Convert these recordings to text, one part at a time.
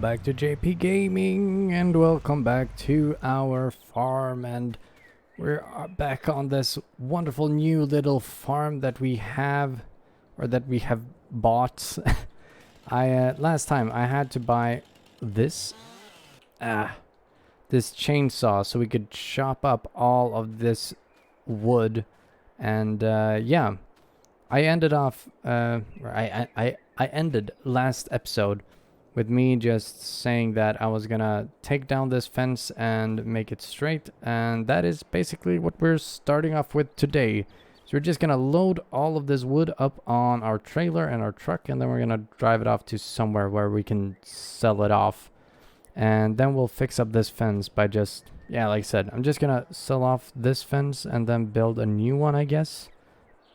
welcome back to JP Gaming, and welcome back to our farm. And we're back on this wonderful new little farm that we have, or that we have bought. Last time I had to buy this this chainsaw so we could chop up all of this wood. And yeah, I ended off I ended last episode with me just saying that I was gonna take down this fence and make it straight, and that is basically what we're starting off with today. So we're just gonna load all of this wood up on our trailer and our truck, and then we're gonna drive it off to somewhere where we can sell it off. And then we'll fix up this fence by just, yeah, like I said, I'm just gonna sell off this fence and then build a new one, I guess,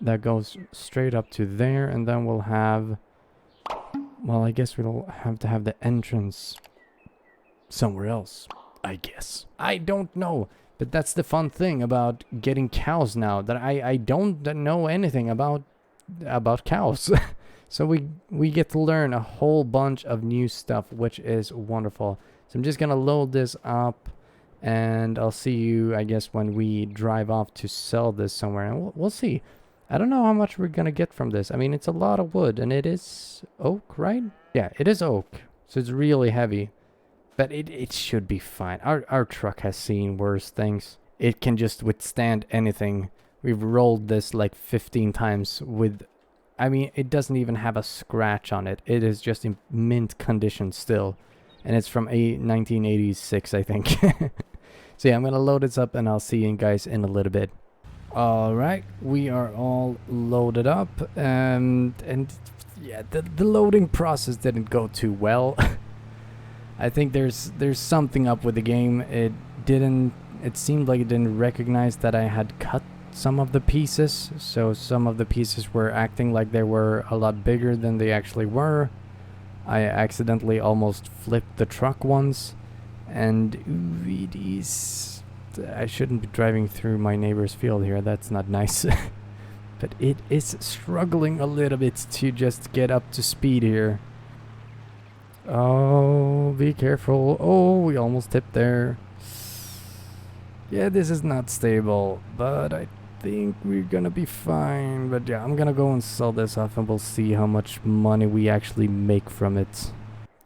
that goes straight up to there. And then we'll have, well, I guess we'll have to have the entrance somewhere else, I guess. I don't know, but that's the fun thing about getting cows now, that I don't know anything about cows. So we get to learn a whole bunch of new stuff, which is wonderful. So I'm just gonna load this up, and I'll see you, I guess, when we drive off to sell this somewhere, and we'll see. I don't know how much we're gonna get from this. I mean, it's a lot of wood, and it is oak, right? Yeah, it is oak, so it's really heavy, but it should be fine. Our truck has seen worse things. It can just withstand anything. We've rolled this like 15 times with, I mean, it doesn't even have a scratch on it. It is just in mint condition still, and it's from 1986, I think. So yeah, I'm gonna load this up, and I'll see you guys in a little bit. Alright, we are all loaded up, and yeah, the loading process didn't go too well. I think there's something up with the game. It seemed like it didn't recognize that I had cut some of the pieces, so some of the pieces were acting like they were a lot bigger than they actually were. I accidentally almost flipped the truck once, and it is, I shouldn't be driving through my neighbor's field here. That's not nice. But it is struggling a little bit to just get up to speed here. Oh, be careful. Oh, we almost tipped there. Yeah, this is not stable, but I think we're gonna be fine. But yeah, I'm gonna go and sell this off, and we'll see how much money we actually make from it.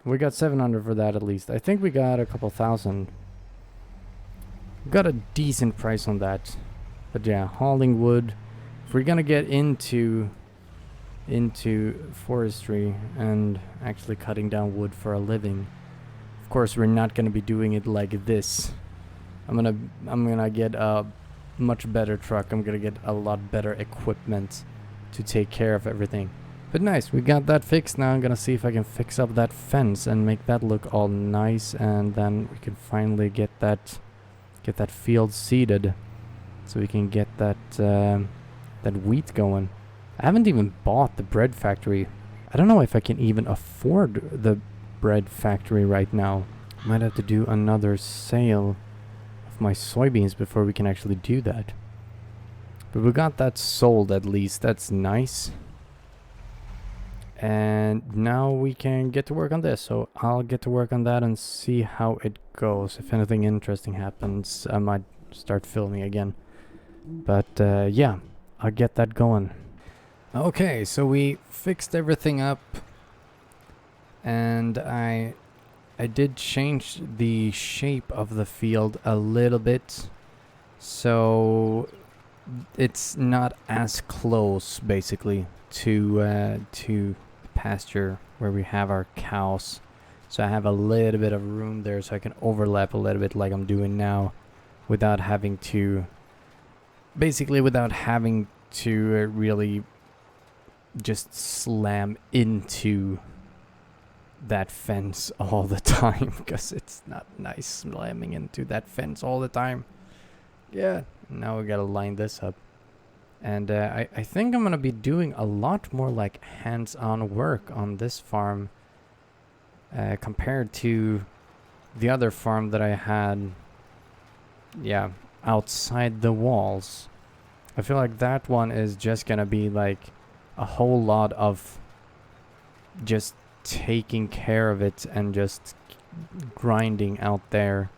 We got 700 for that at least. I think we got a couple thousand. Got a decent price on that. But yeah, hauling wood. If we're gonna get into forestry and actually cutting down wood for a living, of course we're not gonna be doing it like this. I'm gonna get a much better truck. I'm gonna get a lot better equipment to take care of everything. But nice, we got that fixed. Now I'm gonna see if I can fix up that fence and make that look all nice, and then we can finally get that field seeded, so we can get that wheat going. I haven't even bought the bread factory. I don't know if I can even afford the bread factory right now. Might have to do another sale of my soybeans before we can actually do that. But we got that sold at least. That's nice. And now we can get to work on this. So I'll get to work on that and see how it goes. If anything interesting happens, I might start filming again. But yeah, I'll get that going. Okay, so we fixed everything up, and I did change the shape of the field a little bit, so it's not as close basically to pasture where we have our cows. So I have a little bit of room there, so I can overlap a little bit like I'm doing now, without having to really just slam into that fence all the time, because it's not nice slamming into that fence all the time. Yeah, now we gotta line this up. And I think I'm gonna be doing a lot more like hands-on work on this farm compared to the other farm that I had, yeah, outside the walls. I feel like that one is just gonna be like a whole lot of just taking care of it and just grinding out there,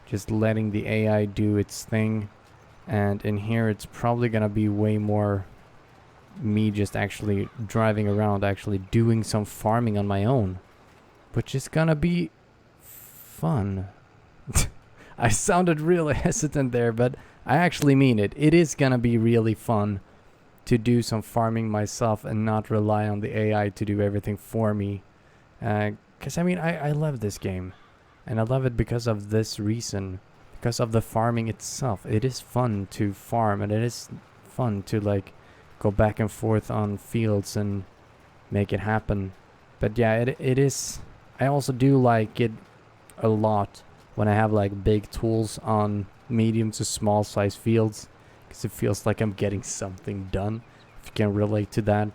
just letting the AI do its thing. And in here it's probably gonna be way more me just actually driving around, actually doing some farming on my own, which is gonna be fun. I sounded really hesitant there, but I actually mean it. It is gonna be really fun to do some farming myself and not rely on the AI to do everything for me. Because I mean, I love this game, and I love it because of this reason, because of the farming itself. It is fun to farm, and it is fun to like go back and forth on fields and make it happen. But yeah, it is. I also do like it a lot when I have like big tools on medium to small size fields, because it feels like I'm getting something done, if you can relate to that.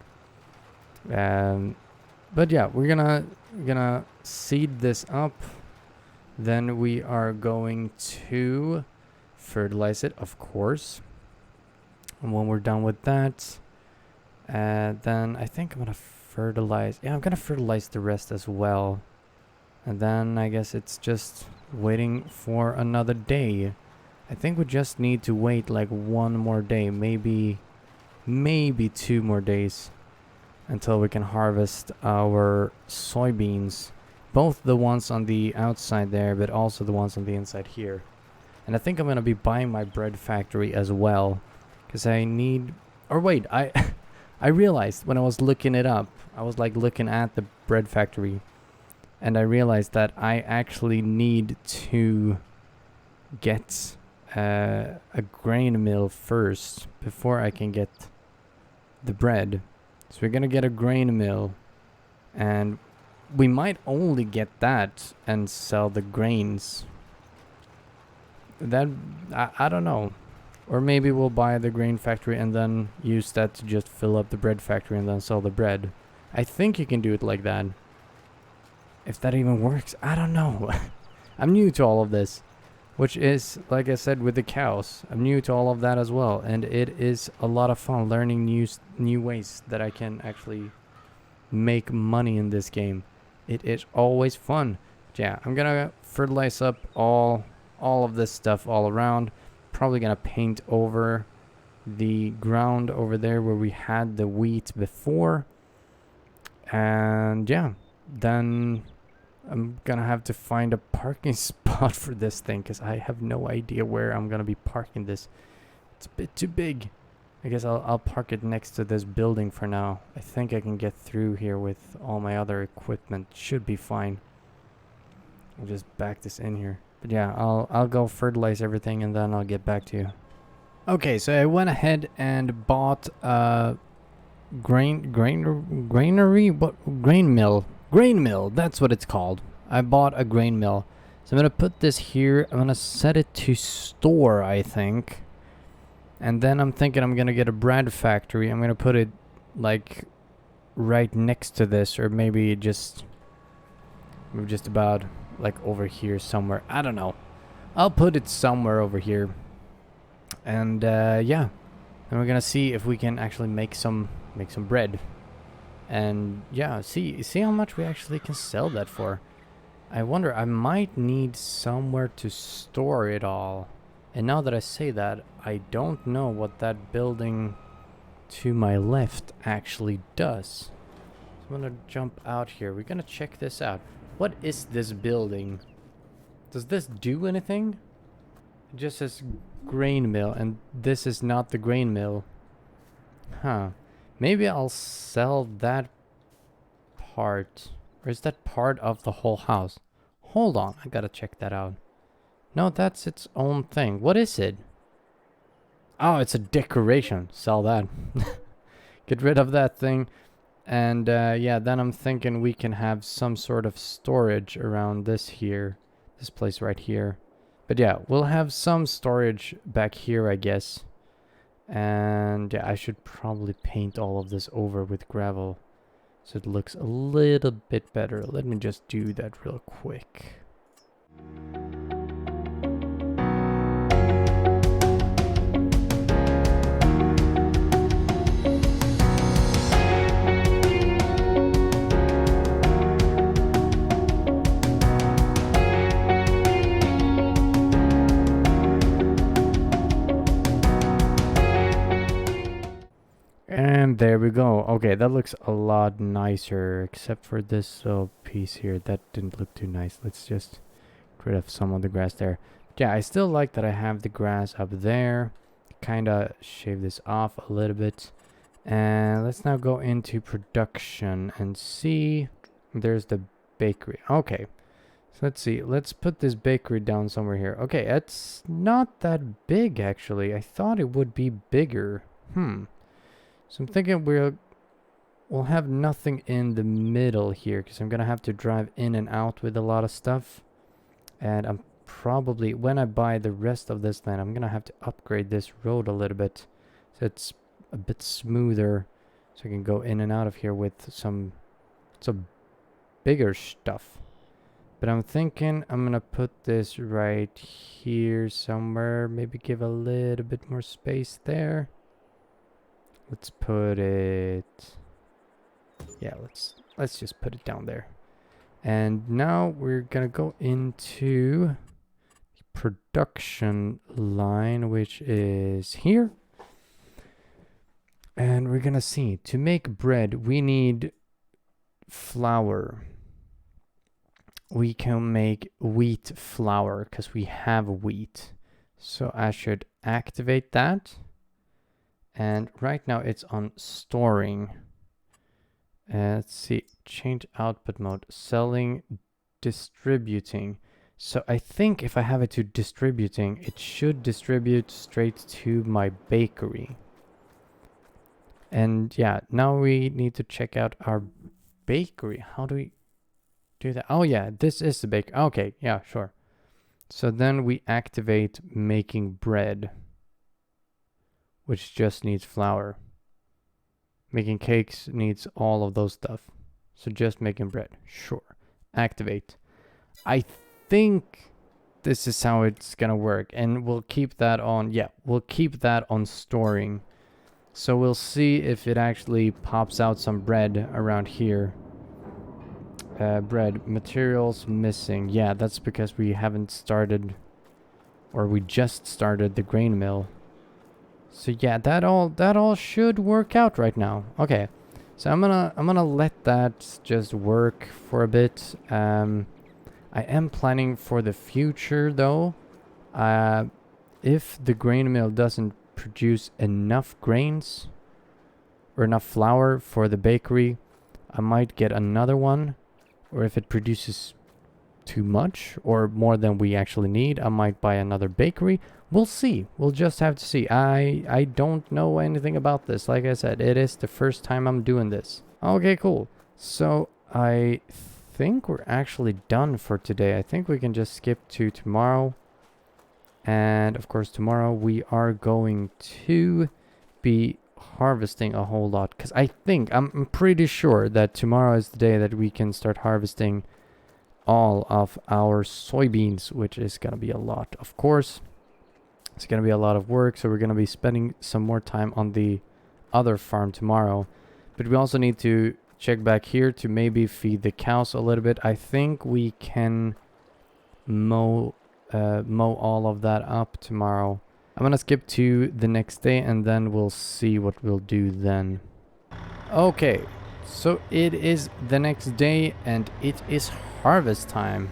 But yeah, we're gonna seed this up, then we are going to fertilize it, of course. And when we're done with that, then I think I'm gonna fertilize. Yeah, I'm gonna fertilize the rest as well. And then I guess it's just waiting for another day. I think we just need to wait like one more day, maybe 2 more days, until we can harvest our soybeans. Both the ones on the outside there, but also the ones on the inside here. And I think I'm gonna be buying my bread factory as well, because I need. Or wait, I realized when I was looking it up, I was like looking at the bread factory, and I realized that I actually need to get a grain mill first before I can get the bread. So we're gonna get a grain mill, and we might only get that and sell the grains. That I don't know. Or maybe we'll buy the grain factory and then use that to just fill up the bread factory and then sell the bread. I think you can do it like that. If that even works, I don't know. I'm new to all of this, which is, like I said, with the cows. I'm new to all of that as well, and it is a lot of fun learning new ways that I can actually make money in this game. It is always fun. But yeah, I'm gonna fertilize up all of this stuff all around. Probably gonna paint over the ground over there where we had the wheat before. And yeah, then I'm gonna have to find a parking spot for this thing, because I have no idea where I'm gonna be parking this. It's a bit too big. I guess I'll park it next to this building for now. I think I can get through here with all my other equipment. Should be fine. I'll just back this in here. But yeah, I'll go fertilize everything and then I'll get back to you. Okay, so I went ahead and bought a grain mill, that's what it's called. I bought a grain mill. So I'm gonna put this here. I'm gonna set it to store, I think. And then I'm thinking I'm gonna get a bread factory. I'm gonna put it like right next to this, or maybe just about like over here somewhere. I don't know. I'll put it somewhere over here. And yeah, and we're gonna see if we can actually make some bread. And yeah, see how much we actually can sell that for. I wonder, I might need somewhere to store it all. And now that I say that, I don't know what that building to my left actually does. So I'm gonna jump out here. We're gonna check this out. What is this building? Does this do anything? It just says grain mill, and this is not the grain mill. Huh. Maybe I'll sell that part. Or is that part of the whole house? Hold on, I gotta check that out. No, that's its own thing. What is it? Oh, it's a decoration. Sell that. Get rid of that thing. And yeah, then I'm thinking we can have some sort of storage around this here. This place right here. But yeah, we'll have some storage back here, I guess. And yeah, I should probably paint all of this over with gravel, so it looks a little bit better. Let me just do that real quick. go. Okay, that looks a lot nicer, except for this little piece here. That didn't look too nice. Let's just get rid of some of the grass there. Yeah, I still like that I have the grass up there. Kind of shave this off a little bit. And let's now go into production and see. There's the bakery. Okay. So let's see. Let's put this bakery down somewhere here. Okay, it's not that big, actually. I thought it would be bigger. So I'm thinking we'll have nothing in the middle here, because I'm going to have to drive in and out with a lot of stuff. And I'm probably, when I buy the rest of this land, I'm going to have to upgrade this road a little bit, so it's a bit smoother, so I can go in and out of here with some bigger stuff. But I'm thinking I'm gonna put this right here somewhere. Maybe give a little bit more space there. Let's put it... Yeah, let's just put it down there. And now we're gonna go into production line, which is here. And we're gonna see, to make bread we need flour. We can make wheat flour because we have wheat. So I should activate that. And right now it's on storing. Let's see, change output mode, selling, distributing. So I think if I have it to distributing, it should distribute straight to my bakery. And yeah, now we need to check out our bakery. How do we do that? Oh yeah, this is the bakery. Okay, yeah, sure. So then we activate making bread, which just needs flour. Making cakes needs all of those stuff. So just making bread, sure. Activate. I think this is how it's gonna work, and we'll keep that on. Yeah, we'll keep that on storing. So we'll see if it actually pops out some bread around here. Bread materials missing. Yeah, that's because we haven't started, or we just started the grain mill. So yeah, that all should work out right now. Okay, so I'm gonna let that just work for a bit. I am planning for the future though. If the grain mill doesn't produce enough grains or enough flour for the bakery, I might get another one. Or if it produces too much or more than we actually need, I might buy another bakery. We'll see. We'll just have to see. I don't know anything about this. Like I said, it is the first time I'm doing this. Okay, cool. So I think we're actually done for today. I think we can just skip to tomorrow. And of course, tomorrow we are going to be harvesting a whole lot, because I'm pretty sure that tomorrow is the day that we can start harvesting all of our soybeans, which is gonna be a lot. Of course, it's gonna be a lot of work, so we're gonna be spending some more time on the other farm tomorrow. But we also need to check back here to maybe feed the cows a little bit. I think we can mow all of that up tomorrow. I'm gonna skip to the next day, and then we'll see what we'll do then. Okay, so it is the next day and it is harvest time.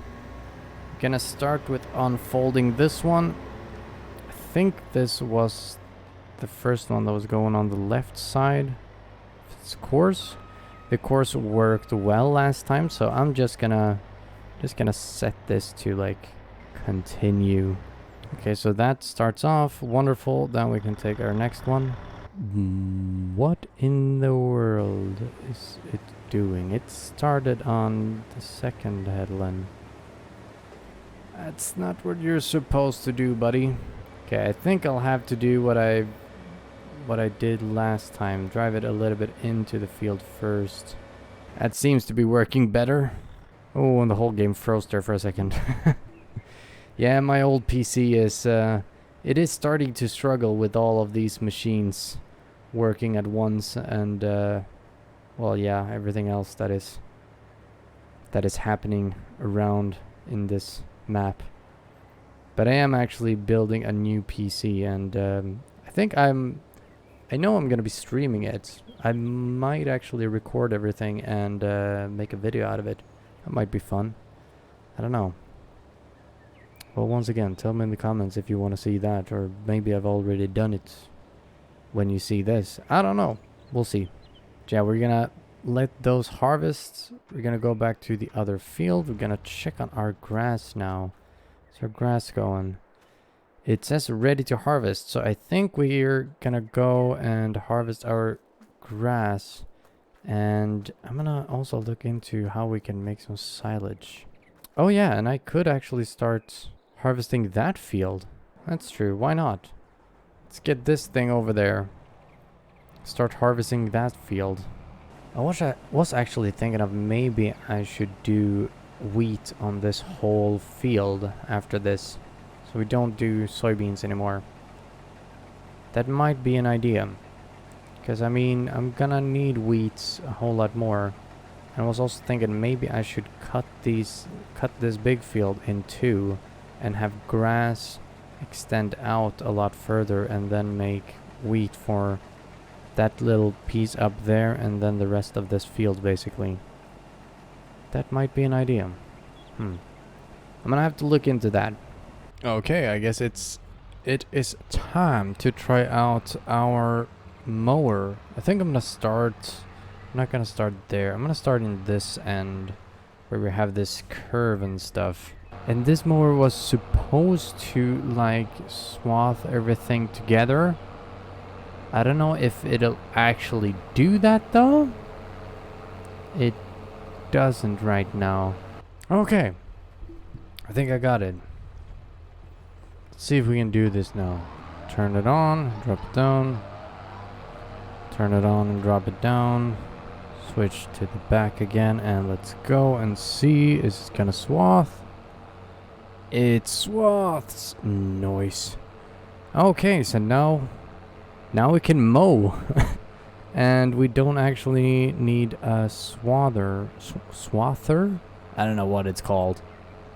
Gonna start with unfolding this one. I think this was the first one that was going on the left side. It's course. The course worked well last time, so I'm just gonna set this to like continue. Okay, so that starts off wonderful. Then we can take our next one. What in the world is it doing? It started on the second headland. That's not what you're supposed to do, buddy. Okay, I think I'll have to do what I did last time. Drive it a little bit into the field first. That seems to be working better. Oh, and the whole game froze there for a second. Yeah, my old PC is, it is starting to struggle with all of these machines working at once, and, well, yeah, everything else that is happening around in this map. But I am actually building a new PC, and I think I'm I know I'm gonna be streaming it. I might actually record everything and make a video out of it. That might be fun. I don't know. Well, once again, tell me in the comments if you want to see that, or maybe I've already done it when you see this. I don't know. We'll see. Yeah, we're gonna let those harvests. We're gonna go back to the other field. We're gonna check on our grass now. How's our grass going? It says ready to harvest, so I think we're gonna go and harvest our grass. And I'm gonna also look into how we can make some silage. Oh yeah, and I could actually start harvesting that field. That's true, why not? Let's get this thing over there. Start harvesting that field. I was actually thinking of maybe I should do wheat on this whole field after this. So we don't do soybeans anymore. That might be an idea. Because I mean, I'm gonna need wheat a whole lot more. And I was also thinking maybe I should cut this big field in two and have grass extend out a lot further and then make wheat for that little piece up there and then the rest of this field basically. That might be an idea. I'm gonna have to look into that. Okay, I guess it is time to try out our mower. I think I'm not gonna start there. I'm gonna start in this end where we have this curve and stuff. And this mower was supposed to like swath everything together. I don't know if it'll actually do that though. It doesn't right now. Okay, I think I got it. Let's see if we can do this now. Turn it on, drop it down. Turn it on and drop it down. Switch to the back again and let's go and see. Is it gonna swath? It swaths. Nice. Okay, so now we can mow. And we don't actually need a swather. Swather? I don't know what it's called.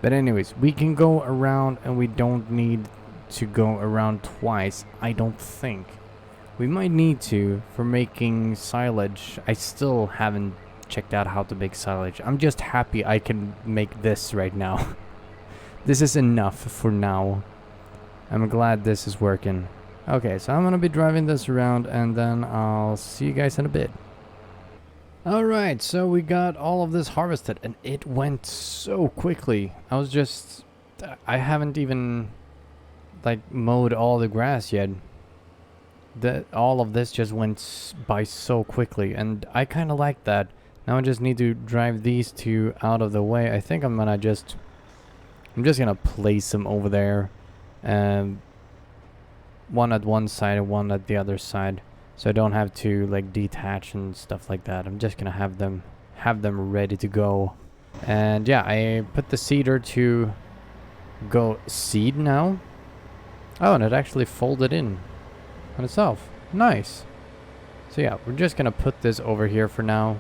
But anyways, we can go around and we don't need to go around twice, I don't think. We might need to for making silage. I still haven't checked out how to make silage. I'm just happy I can make this right now. This is enough for now. I'm glad this is working. Okay, so I'm gonna be driving this around and then I'll see you guys in a bit. Alright, so we got all of this harvested and it went so quickly. I haven't even like mowed all the grass yet. All of this just went by so quickly and I kind of like that. Now I just need to drive these two out of the way. I think I'm just gonna place them over there. One at one side and one at the other side. So I don't have to like detach and stuff like that. I'm just gonna have them ready to go. And yeah, I put the seeder to go seed now. Oh, and it actually folded in on itself. Nice. So yeah, we're just gonna put this over here for now.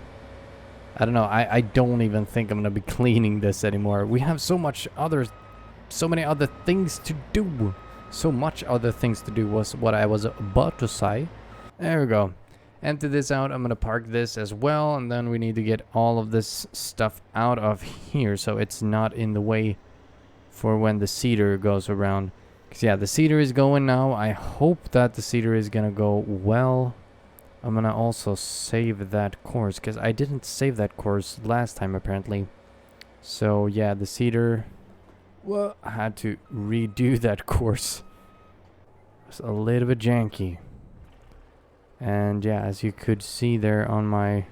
I don't know, I don't even think I'm gonna be cleaning this anymore. We have so many other things to do. So much other things to do was what I was about to say. There we go. Empty this out. I'm gonna park this as well, and then we need to get all of this stuff out of here so it's not in the way for when the seeder goes around. Because yeah, the seeder is going now. I hope that the seeder is gonna go well. I'm gonna also save that course because I didn't save that course last time apparently. So yeah, the seeder, well, I had to redo that course. It's a little bit janky. And yeah, as you could see there on my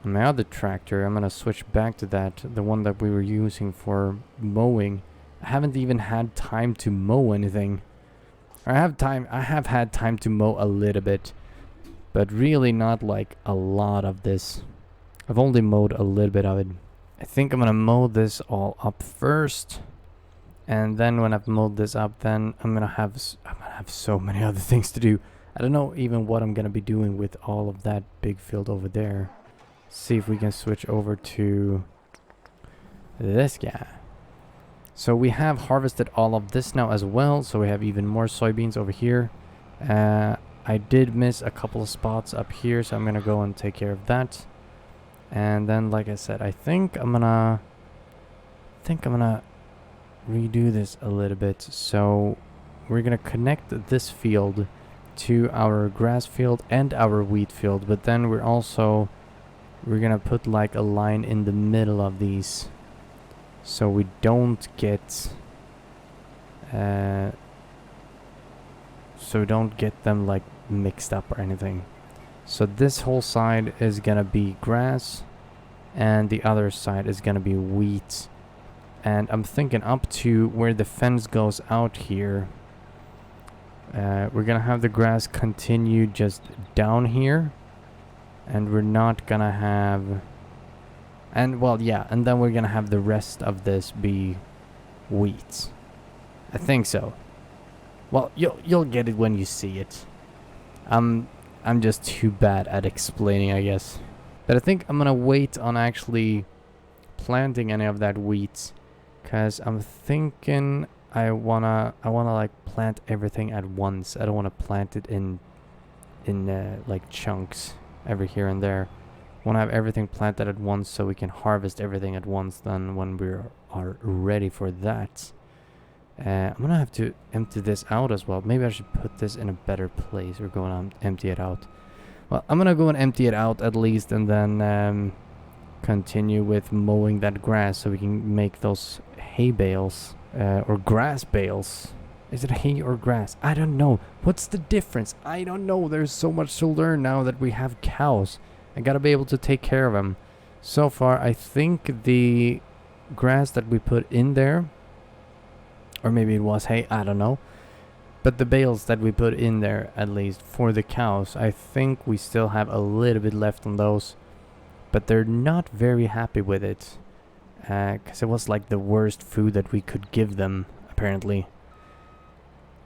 other tractor, I'm gonna switch back to that, the one that we were using for mowing. I haven't even had time to mow anything. I have had time to mow a little bit, but really not like a lot of this. I've only mowed a little bit of it. I think I'm gonna mow this all up first, and then when I've mowed this up, then I'm gonna have so many other things to do. I don't know even what I'm gonna be doing with all of that big field over there. See if we can switch over to this guy. So we have harvested all of this now as well, so we have even more soybeans over here. I did miss a couple of spots up here, so I'm gonna go and take care of that. And then, like I said, I think I'm gonna redo this a little bit. So we're gonna connect this field to our grass field and our wheat field, but then we're gonna put like a line in the middle of these, so we don't get them like mixed up or anything. So this whole side is gonna be grass, and the other side is gonna be wheat. And I'm thinking up to where the fence goes out here, we're gonna have the grass continue just down here, and we're not gonna have, and well, yeah, and then we're gonna have the rest of this be wheat. I think so. Well, you'll get it when you see it. I'm just too bad at explaining, I guess. But I think I'm gonna wait on actually planting any of that wheat, cause I'm thinking I wanna like plant everything at once. I don't wanna plant it in like chunks every here and there. Wanna have everything planted at once so we can harvest everything at once. Then when we are ready for that, I'm gonna have to empty this out as well. Maybe I should put this in a better place. We're going to empty it out. Well, I'm gonna go and empty it out at least, and then continue with mowing that grass so we can make those hay bales or grass bales. Is it hay or grass? I don't know. What's the difference? I don't know. There's so much to learn now that we have cows. I gotta be able to take care of them. So far, I think the grass that we put in there, or maybe it was hay, I don't know. But the bales that we put in there, at least for the cows, I think we still have a little bit left on those. But they're not very happy with it. Because it was like the worst food that we could give them, apparently.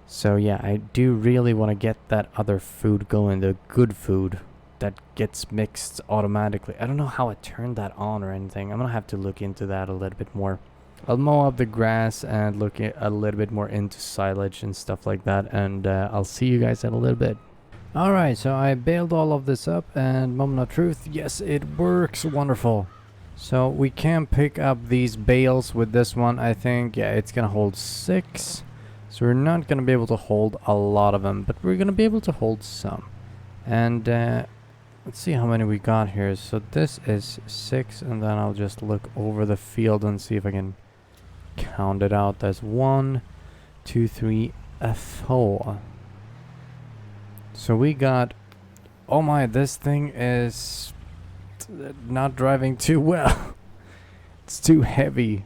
So yeah, I do really want to get that other food going, the good food that gets mixed automatically. I don't know how I turned that on or anything. I'm going to have to look into that a little bit more. I'll mow up the grass and look a little bit more into silage and stuff like that, and I'll see you guys in a little bit. Alright, so I baled all of this up, and moment of truth, yes, it works wonderful. So we can pick up these bales with this one. I think, yeah, it's gonna hold 6. So we're not gonna be able to hold a lot of them, but we're gonna be able to hold some. And let's see how many we got here. So this is 6, and then I'll just look over the field and see if I can count it out. There's 1, 2, 3, 4. So we got, oh my, this thing is not driving too well. It's too heavy.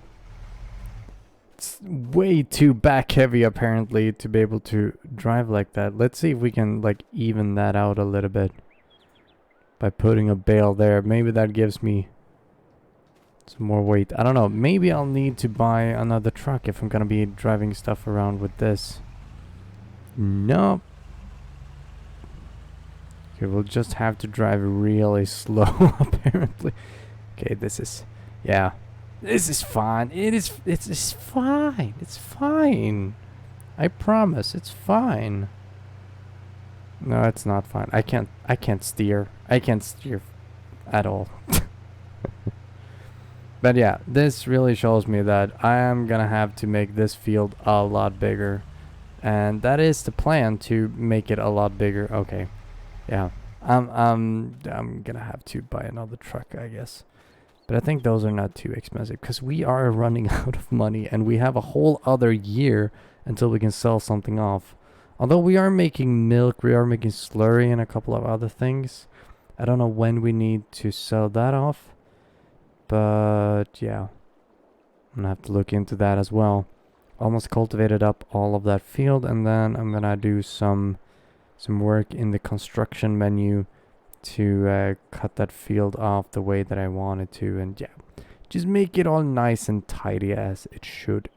It's way too back heavy apparently to be able to drive like that. Let's see if we can like even that out a little bit by putting a bale there. Maybe that gives me some more weight. I don't know. Maybe I'll need to buy another truck if I'm gonna be driving stuff around with this. Nope. Okay, we'll just have to drive really slow apparently. Okay, this is, yeah, this is fine. It's fine. It's fine. I promise, it's fine. No, it's not fine. I can't steer. I can't steer at all. But yeah, this really shows me that I am gonna have to make this field a lot bigger. And that is the plan, to make it a lot bigger. Okay. Yeah. I'm gonna have to buy another truck, I guess. But I think those are not too expensive, because we are running out of money and we have a whole other year until we can sell something off. Although we are making milk, we are making slurry and a couple of other things. I don't know when we need to sell that off. But yeah, I'm gonna have to look into that as well. Almost cultivated up all of that field, and then I'm gonna do some work in the construction menu to cut that field off the way that I want it to, and yeah, just make it all nice and tidy as it should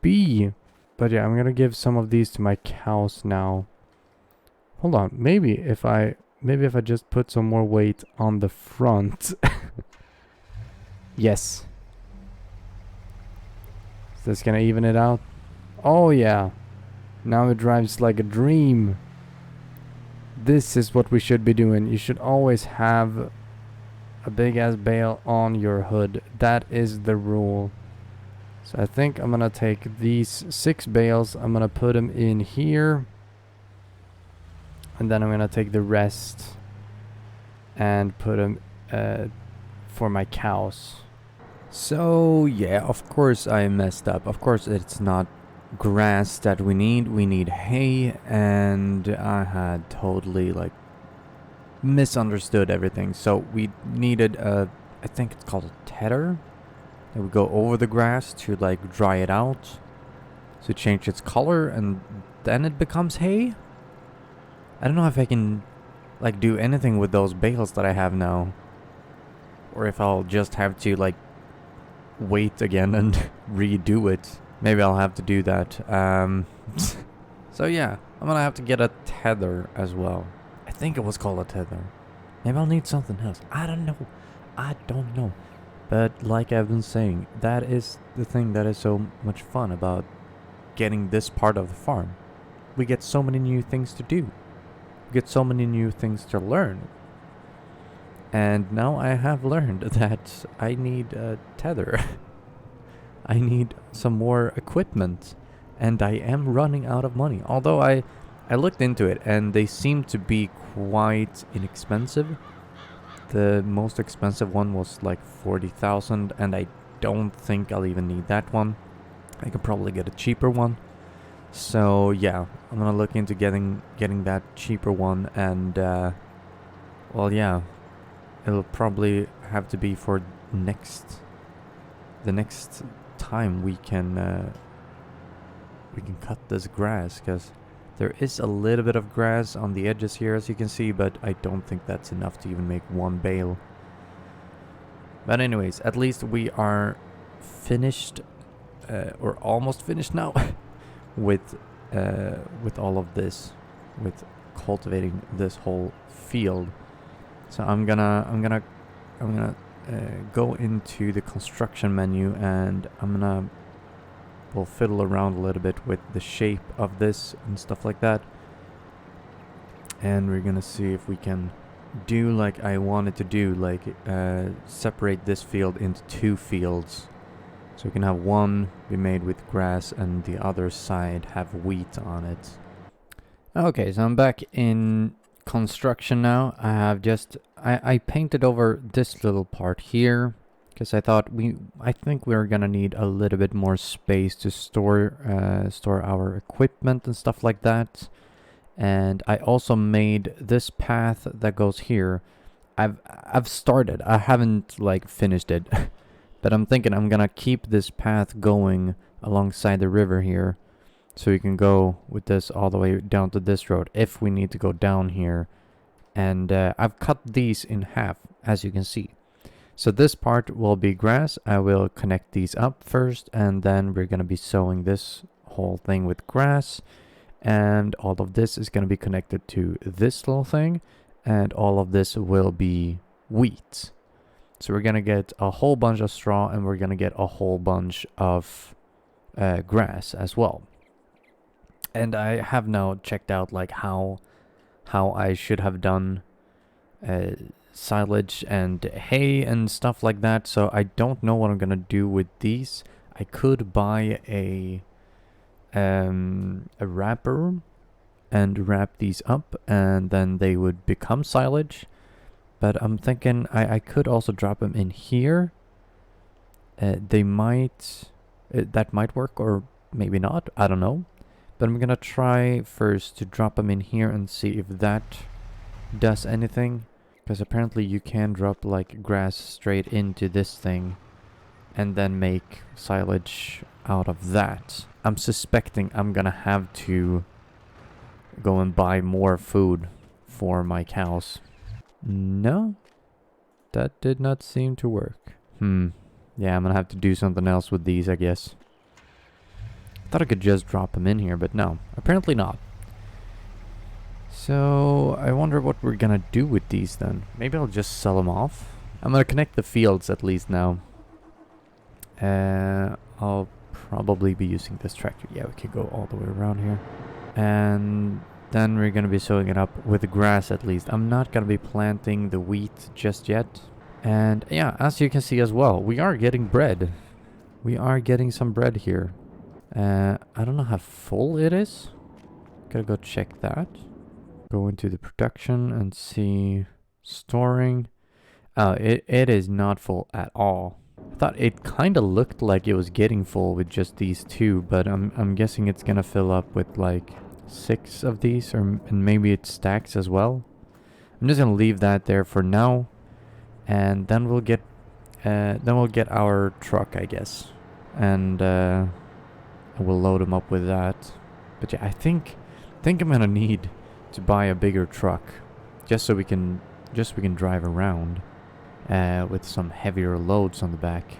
be. But yeah, I'm gonna give some of these to my cows now. Hold on, maybe if I just put some more weight on the front. Yes. Is this gonna even it out? Oh yeah. Now it drives like a dream. This is what we should be doing. You should always have a big ass bale on your hood. That is the rule. So I think I'm gonna take these 6 bales, I'm gonna put them in here, and then I'm gonna take the rest and put them for my cows. So yeah, of course I messed up. Of course it's not grass that we need hay, and I had totally like misunderstood everything. So we needed I think it's called a tether. It would go over the grass to like dry it out, to change its color, and then it becomes hay. I don't know if I can like do anything with those bales that I have now, or if I'll just have to like wait again and redo it. Maybe I'll have to do that. So yeah, I'm gonna have to get a tether as well. I think it was called a tether. Maybe I'll need something else. I don't know. But like I've been saying, that is the thing that is so much fun about getting this part of the farm. We get so many new things to do. We get so many new things to learn. And now I have learned that I need a tether. I need some more equipment. And I am running out of money. Although I looked into it and they seem to be quite inexpensive. The most expensive one was like 40,000, and I don't think I'll even need that one. I could probably get a cheaper one. So yeah, I'm gonna look into getting that cheaper one, and well yeah, it'll probably have to be for the next time we can cut this grass, because there is a little bit of grass on the edges here, as you can see, but I don't think that's enough to even make one bale. But anyways, at least we are finished, or almost finished now, with all of this, with cultivating this whole field. So I'm gonna go into the construction menu, and we'll fiddle around a little bit with the shape of this and stuff like that. And we're gonna see if we can do like I wanted to do, like separate this field into 2 fields. So we can have one be made with grass and the other side have wheat on it. Okay, so I'm back in construction now. I have I painted over this little part here, because I think we're gonna need a little bit more space to store our equipment and stuff like that. And I also made this path that goes here. I've started. I haven't like finished it, but I'm thinking I'm gonna keep this path going alongside the river here, so we can go with this all the way down to this road if we need to go down here. And I've cut these in half, as you can see. So this part will be grass. I will connect these up first, and then we're going to be sowing this whole thing with grass. And all of this is going to be connected to this little thing, and all of this will be wheat. So we're going to get a whole bunch of straw, and we're going to get a whole bunch of grass as well. And I have now checked out like how I should have done silage and hay and stuff like that. So I don't know what I'm gonna do with these. I could buy a wrapper and wrap these up, and then they would become silage. But I'm thinking I could also drop them in here. That might work, or maybe not. I don't know. But I'm gonna try first to drop them in here and see if that does anything. Because apparently you can drop like grass straight into this thing and then make silage out of that. I'm suspecting I'm gonna have to go and buy more food for my cows. No, that did not seem to work. Yeah, I'm gonna have to do something else with these, I guess. Thought I could just drop them in here, but no, apparently not. So I wonder what we're gonna do with these then. Maybe I'll just sell them off. I'm gonna connect the fields at least now. I'll probably be using this tractor. Yeah, we could go all the way around here. And then we're gonna be sowing it up with grass at least. I'm not gonna be planting the wheat just yet. And yeah, as you can see as well, we are getting bread. We are getting some bread here. I don't know how full it is. Gotta go check that. Go into the production and see storing. Oh, it is not full at all. I thought it kind of looked like it was getting full with just these two, but I'm guessing it's gonna fill up with like 6 of these, and maybe it stacks as well. I'm just gonna leave that there for now, and then we'll get our truck, I guess, and we'll load them up with that. But yeah, I think I'm gonna need to buy a bigger truck, just so we can drive around with some heavier loads on the back.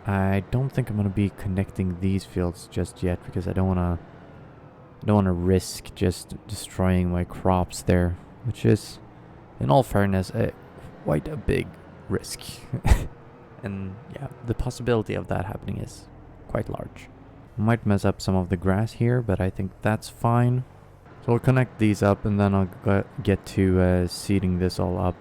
I don't think I'm gonna be connecting these fields just yet because I don't wanna risk just destroying my crops there, which is, in all fairness, quite a big risk. And yeah, the possibility of that happening is quite large. Might mess up some of the grass here, but I think that's fine. So I'll connect these up and then I'll get to seeding this all up.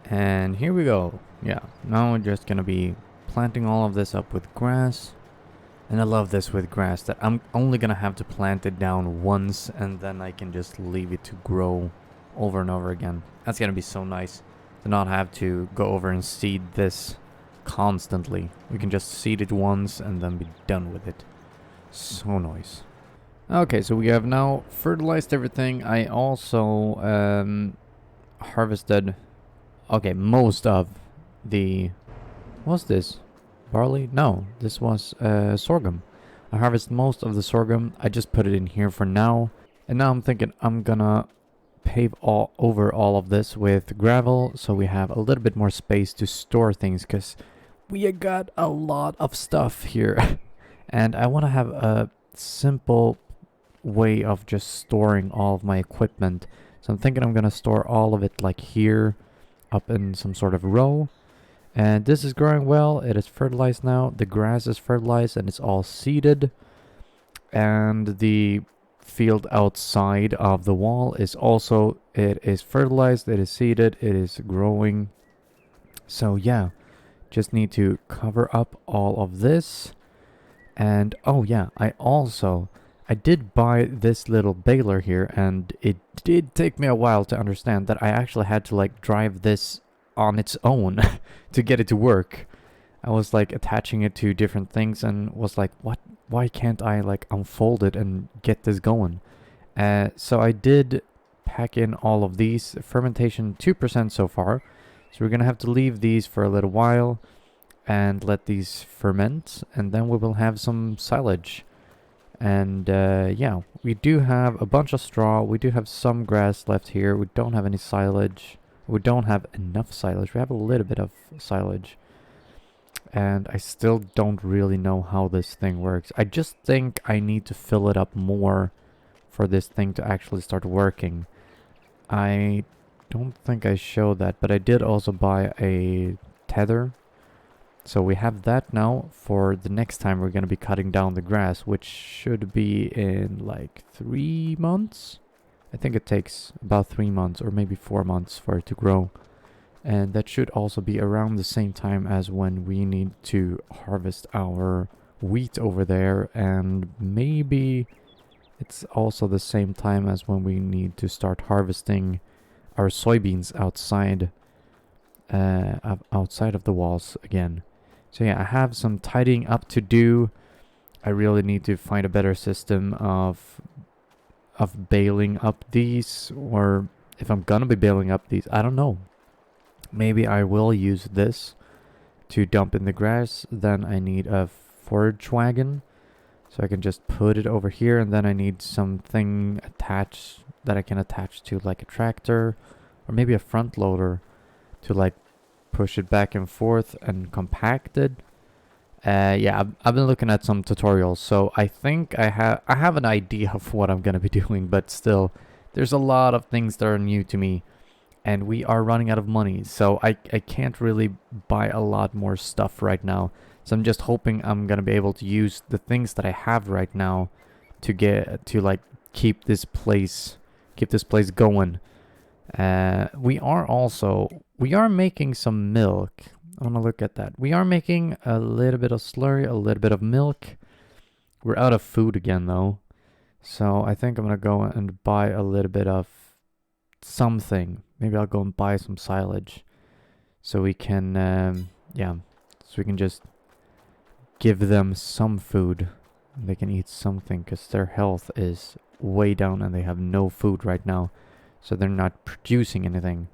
And here we go. Yeah, now we're just gonna be planting all of this up with grass. And I love this with grass, that I'm only gonna have to plant it down once and then I can just leave it to grow over and over again. That's gonna be so nice to not have to go over and seed this constantly. We can just seed it once and then be done with it. So nice. Okay, so we have now fertilized everything. I also harvested, okay, most of the, what's this? Barley? No, this was sorghum. I harvested most of the sorghum. I just put it in here for now. And now I'm thinking I'm gonna pave over all of this with gravel, so we have a little bit more space to store things, because we got a lot of stuff here. And I want to have a simple way of just storing all of my equipment. So I'm thinking I'm gonna store all of it like here, up in some sort of row. And this is growing well. It is fertilized now. The grass is fertilized and it's all seeded. And the field outside of the wall is also, it is fertilized, it is seeded, it is growing. So yeah, just need to cover up all of this. And oh yeah, I did buy this little baler here, and it did take me a while to understand that I actually had to like drive this on its own to get it to work. I was like attaching it to different things and was like, why can't I like unfold it and get this going? So I did pack in all of these. Fermentation 2% so far, so we're gonna have to leave these for a little while and let these ferment, and then we will have some silage. And yeah, we do have a bunch of straw, we do have some grass left here, we don't have any silage, we don't have enough silage, we have a little bit of silage. And I still don't really know how this thing works. I just think I need to fill it up more for this thing to actually start working. I don't think I showed that, but I did also buy a tether. So we have that now for the next time we're going to be cutting down the grass, which should be in like 3 months. I think it takes about 3 months or maybe 4 months for it to grow. And that should also be around the same time as when we need to harvest our wheat over there. And maybe it's also the same time as when we need to start harvesting our soybeans outside of the walls again. So yeah, I have some tidying up to do. I really need to find a better system of baling up these, or if I'm gonna be baling up these, I don't know. Maybe I will use this to dump in the grass. Then I need a forage wagon, so I can just put it over here, and then I need something attached that I can attach to like a tractor or maybe a front loader to like push it back and forth and compact it. Yeah, I've been looking at some tutorials, so I think I have an idea of what I'm gonna be doing, but still, there's a lot of things that are new to me, and we are running out of money, so I can't really buy a lot more stuff right now. So I'm just hoping I'm gonna be able to use the things that I have right now to keep this place going. We are making some milk. I want to look at that. We are making a little bit of slurry, a little bit of milk. We're out of food again though. So I think I'm gonna go and buy a little bit of something. Maybe I'll go and buy some silage. So we can, so we can just give them some food. They can eat something because their health is way down and they have no food right now. So they're not producing anything.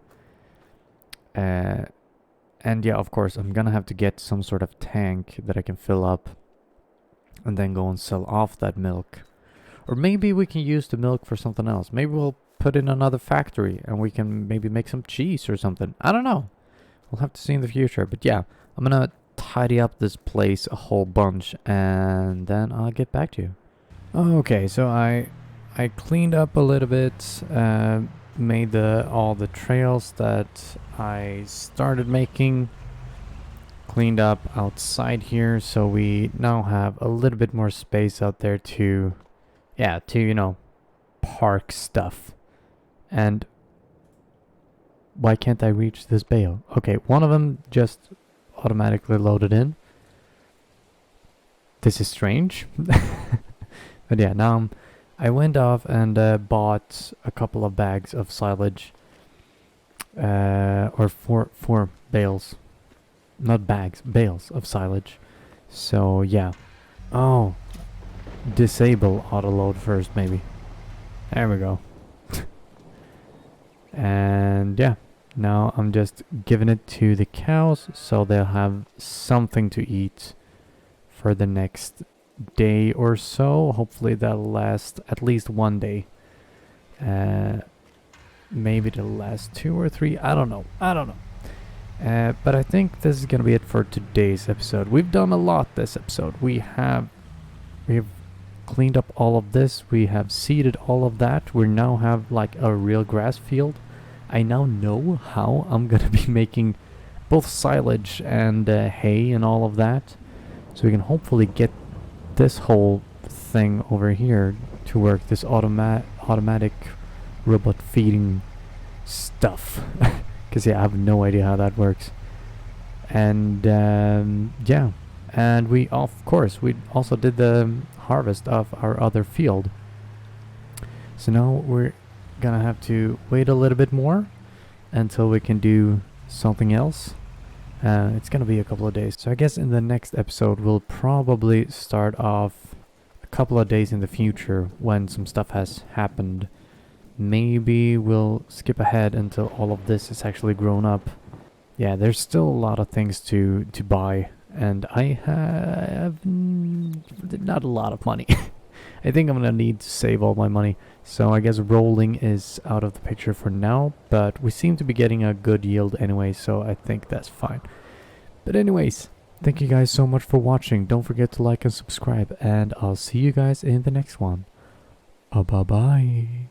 And yeah, of course, I'm gonna have to get some sort of tank that I can fill up and then go and sell off that milk. Or maybe we can use the milk for something else. Maybe we'll put in another factory and we can maybe make some cheese or something. I don't know. We'll have to see in the future. But yeah, I'm gonna tidy up this place a whole bunch and then I'll get back to you. Okay, so I cleaned up a little bit, made all the trails that I started making, cleaned up outside here, so we now have a little bit more space out there to you know, park stuff. And why can't I reach this bale? Okay, one of them just automatically loaded in. This is strange. But yeah, now I went off and bought a couple of bags of silage. Or four bales. Not bags, bales of silage. So yeah. Oh. Disable auto load first, maybe. There we go. And yeah. Now I'm just giving it to the cows so they'll have something to eat for the next day or so. Hopefully that'll last at least one day. Maybe it'll last 2 or 3. I don't know. But I think this is gonna be it for today's episode. We've done a lot this episode. We have cleaned up all of this. We have seeded all of that. We now have like a real grass field. I now know how I'm gonna be making both silage and hay and all of that. So we can hopefully get this whole thing over here to work, this automatic robot feeding stuff. Because yeah, I have no idea how that works. And yeah, and we also did the harvest of our other field. So now we're gonna have to wait a little bit more until we can do something else. It's gonna be a couple of days. So I guess in the next episode we'll probably start off a couple of days in the future when some stuff has happened. Maybe we'll skip ahead until all of this is actually grown up. Yeah, there's still a lot of things to buy, and I have not a lot of money. I think I'm gonna need to save all my money. So I guess rolling is out of the picture for now, but we seem to be getting a good yield anyway, so I think that's fine. But anyways, thank you guys so much for watching. Don't forget to like and subscribe, and I'll see you guys in the next one. Bye-bye.